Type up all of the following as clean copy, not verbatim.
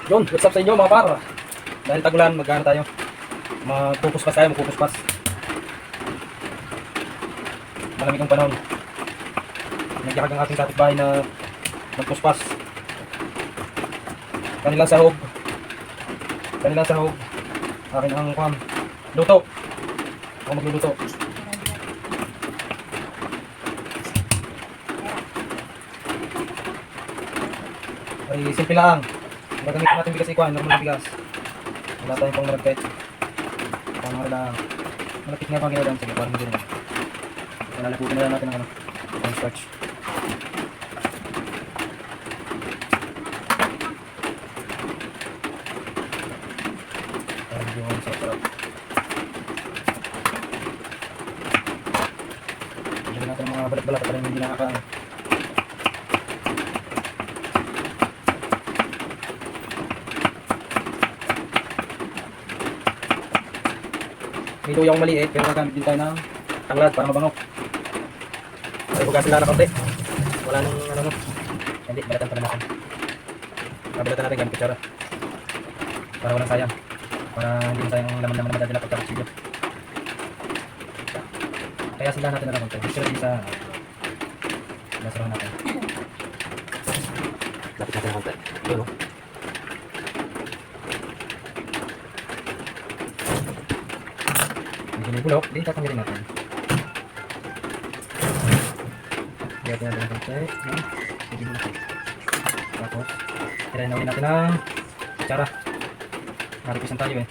Yun, what's up sa inyo mga par? Dahil tagulan, magkano tayo? Magpupuspas tayo, magpupuspas. Malamig ang panahon. Nagyakag ang ating kapitbahay na magpuspas. Kanilang sahog. Akin ang kwan. Luto. Ako magluluto. Ay, simple lang. Gagamit natin bigas ikuan, normal na bigas. Wala tayong pang maragkait. Pang lang. Malapit nga pang ginagawa. Sige, parang hindi naman. Lalaputin na lang natin ang ano. Ang starch. Parang hindi naman sa sarap. Lagyan natin ang mga balat-balat para hindi nakakaano. May tuyo akong maliit, pero gagamit din tayo ng tanglad para mabango. Ay, bukasin lang na konti. Wala nang ano no. Hindi, balatan pala natin. Balatan natin gamit kutsara. Para walang sayang. Para hindi na sayang ang laman-laman na madadala pagkakutsilyo. Kaya sila natin na konti. Gusto natin sa lasarahan natin. Lapit natin na konti. Yun o. May bulok, di tatanggalin natin. Gagawin natin ng konti. Tapos, tirayin natin ng kutsara. Maripisan tayo eh.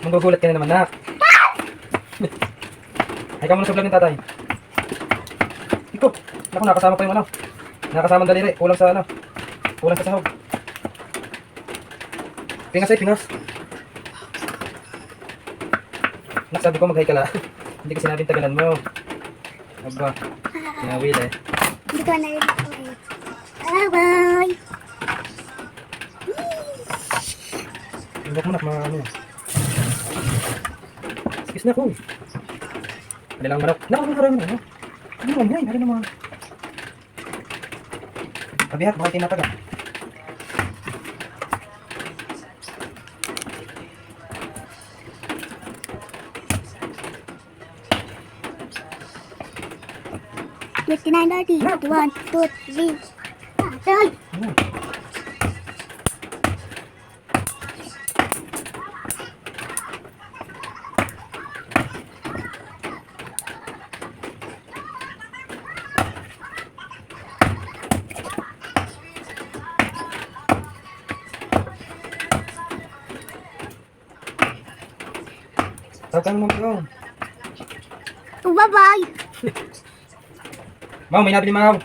Manggugulat ka na naman na. Ay, kamo na sa vlog ng tatay. Ito. Naku, nakasama pa yung ano. Nakasama ang daliri. Kulang sa ano. Kulang sa sahog. Pingas ay pingas. Nagsabi ko mag-hi ka lang. Hindi ko sinabing tagalan mo. Aba. Sinawil eh. Hindi ko na rin. Bye-bye. Huwag mo na mga ano. Excuse na ko. Ano lang manok? Naku, marami na. Ano naman yan? Ano naman? Kabihat, baka tinataga. $59, $1, 2, 3. Tatay! Ano? Tawag ka naman po. Oh, bye-bye! Mau, may nabili Mau.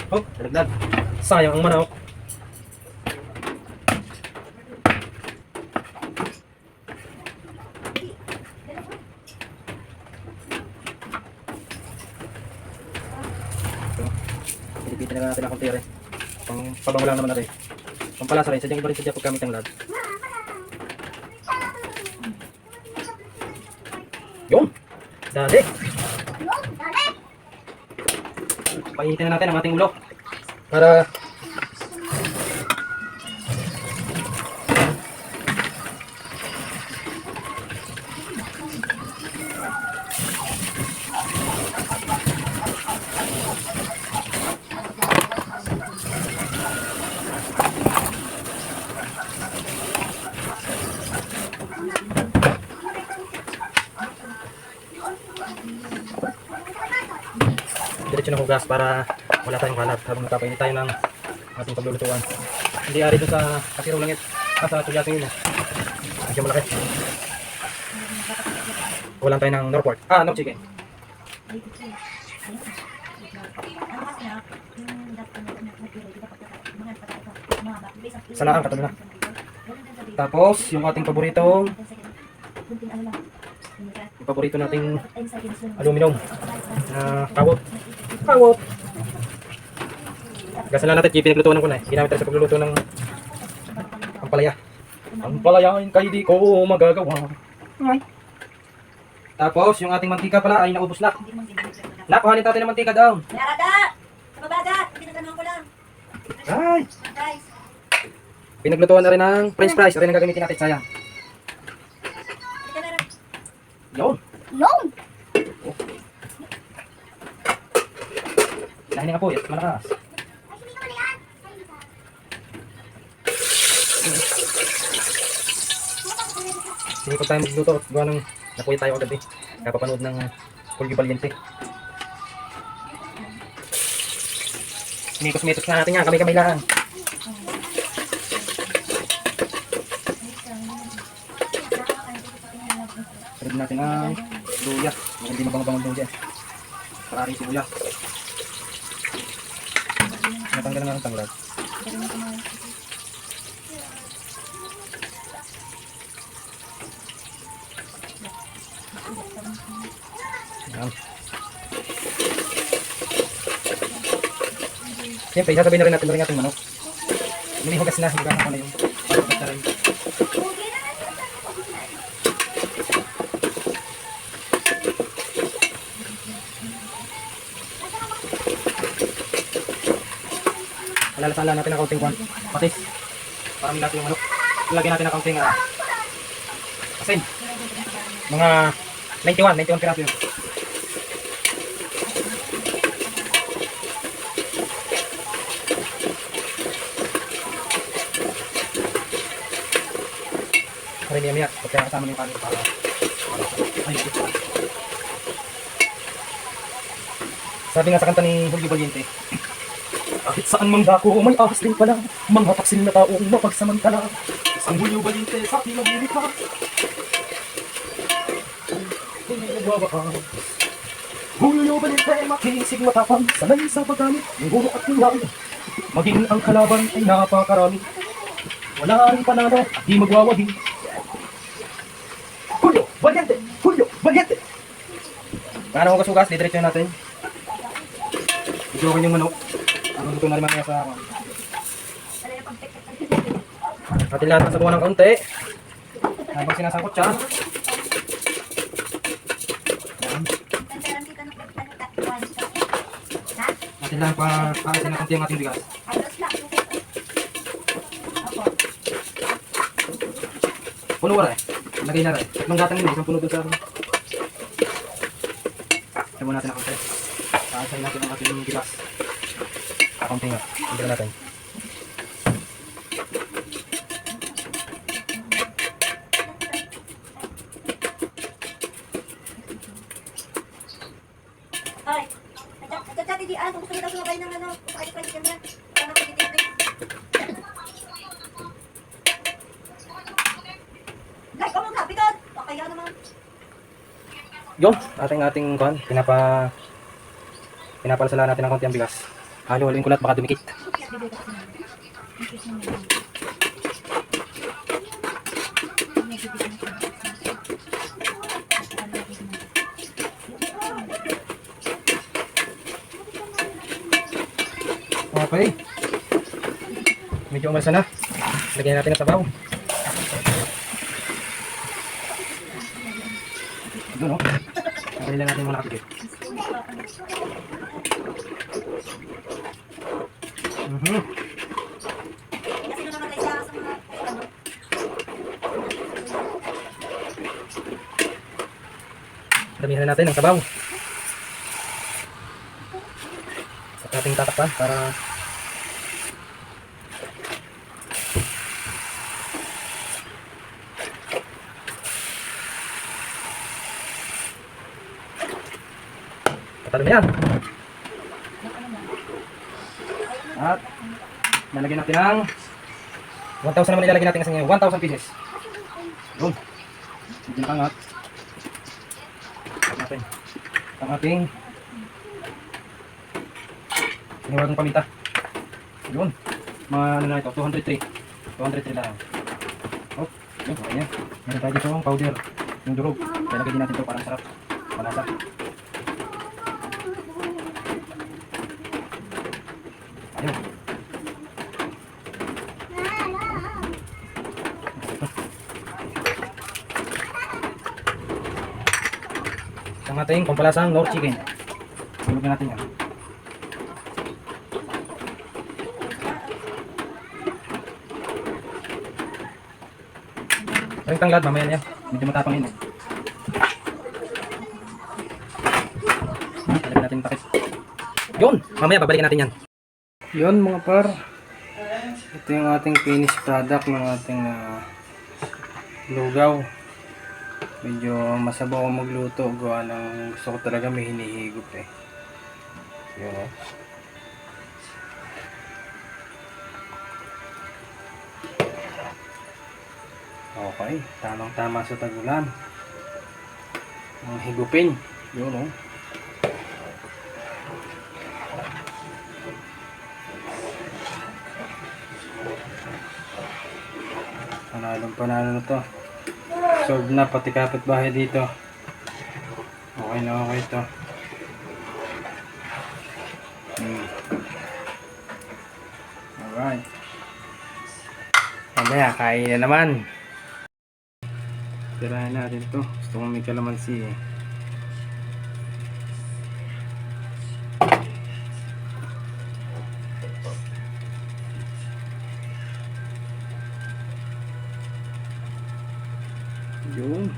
Oh, dalagdag. Sayang ang manok. Pilipitin na natin akong tire. Pang pabango lang naman natin. Pampalasa rin, sadyang iba rin sadya pagkamit ng lad. Yun! Dali! Painitin na natin ang ating ulo. Para diretso ng hugas para wala tayong kalat habang nagpapainit tayo ng ating paglulutuan. Hindi ari doon sa kasirong langit. Sa tulyasing yun. Medyo malaki. Walang tayo ng Norport. North chicken. Sanaan katabi na. Tapos yung ating paboritong yung paborito nating aluminum na kawot. Gasan lang natin, pinaglutuan ko na eh. Ginamit tayo sa pagluluto ng ampalaya. Ang palayain kay di ko magagawa. Tapos, yung ating mantika pala ay naubos na. Nakuhanin natin ng mantika daw. Narada! Sa babaga! Pinaganoon ko lang. Ay! Guys! Pinaglutuan na rin ng french fries. Ito rin ang gagamitin natin, sayang. Ito na rin. Yun. Yung! Dahil nga po, yes, malakas. Sige po tayo magluto at gawa ng nakuya tayo agad eh. Kapapanood ng Fulgi Valiente. Mitos-mitos nga natin yan, kami-kami lang. Sarap natin ang luya. Hindi mabango-bango doon dyan. Parari sibuyas. Natanggal na ang tanglad. Yan. Siyempre, sasabihin na rin natin ating manok. Hindi hugas na, hugas na yung hugas na rin. Alalasala natin ang kaunting patis. Para may natin yung manok. Lagyan natin ang kaunting asin. Mga 91 piraso yun. Para niya miyak, pagka kasama niyo yung kanin para ayun. Sabi nga sa kanta ni Fulgi Valiente, kahit saan mang dako, may ahas din pala. Mga taksil na taong mapagsamantala. Isang Fulgi Valiente sa aking nabulika. Julio Valiente, makisig matapang, sanay sa paggamit, ng guro at nilang. Maging ang kalaban ay napakarami. Wala rin panalo at di magwawagi. Julio Valiente! Julio Valiente! Paano ko kasugas, didiretso natin. Ito yung manok. Ang luto na rin mamaya sa ako. Atin lahat ng sabuhan ng kaunti. Habang sinasangkot siya. Atin lang pa kakasin na konti ang ating bigas. Puno wala eh. Lagay na rin. Tatlong gatang yun eh. Isang puno doon sa akin. Sabuhan natin ang konti. Kakasin natin ang ating bigas. Kakunti nga. Hindi natin. Ay! Nagchat-chat hindi ano. Gusto nila sumabay ng ano. Pakali pa dyan na. Ano ko dito. Guys, come on ka. Bigod! Kaya naman. Yung ating kuhan. Pinapalasala natin ng konti ang bigas. Halo-haloin ko lahat baka dumikit. Okay. Medyo umalsa na. Lagyan natin ang sabaw. Doon o. Lagyan natin muna kapit. Kasi nung namatay siya sa mga ano. Damihan natin ang sabaw. At ating tatakpan para patalo na yan. At lalagyan natin ng 1,000 naman ilalagay natin kasi ngayon. 1,000 pieces. Yun. Medyo nakangat. At natin ang ating iniwagang paminta. Yun. Mga ano na ito. 203. 203 lang. Oh. Yun. Okay yan. Meron tayo dito yung powder. Yung durog. Lalagay din natin ito para sarap. Malasa. Ayun. ating pampalasang North Chicken. Tulogin natin yan. Yung tanglad, mamaya niya. Medyo matapang yun eh. Talagyan natin yung takip. Yun! Mamaya babalikan natin yan. Yun mga par. Ito yung ating finished product ng ating lugaw. Medyo masabaw ako magluto. Gawa ng gusto ko talaga may hinihigop eh. Yun o. Okay, tamang-tama sa tagulan. Ang higupin. Yun o. Panalong-panalo na to. Solve na pati kapitbahay dito. Okay na okay to. Alright. Mamaya, kain na naman. Tirahin natin to. Gusto kong may kalamansi eh. Yun.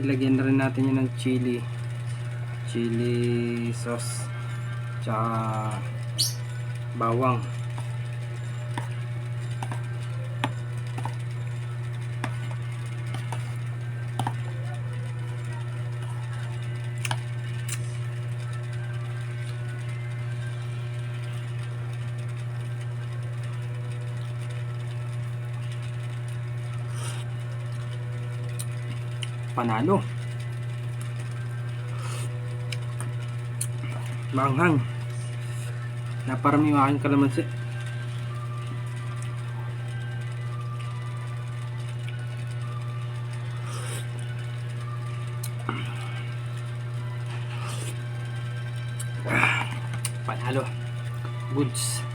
Ilagyan na rin natin yun ng chili sauce tsaka bawang. Panalo. Manghang. Naparami yung aking kalamansi. Panalo. Goods.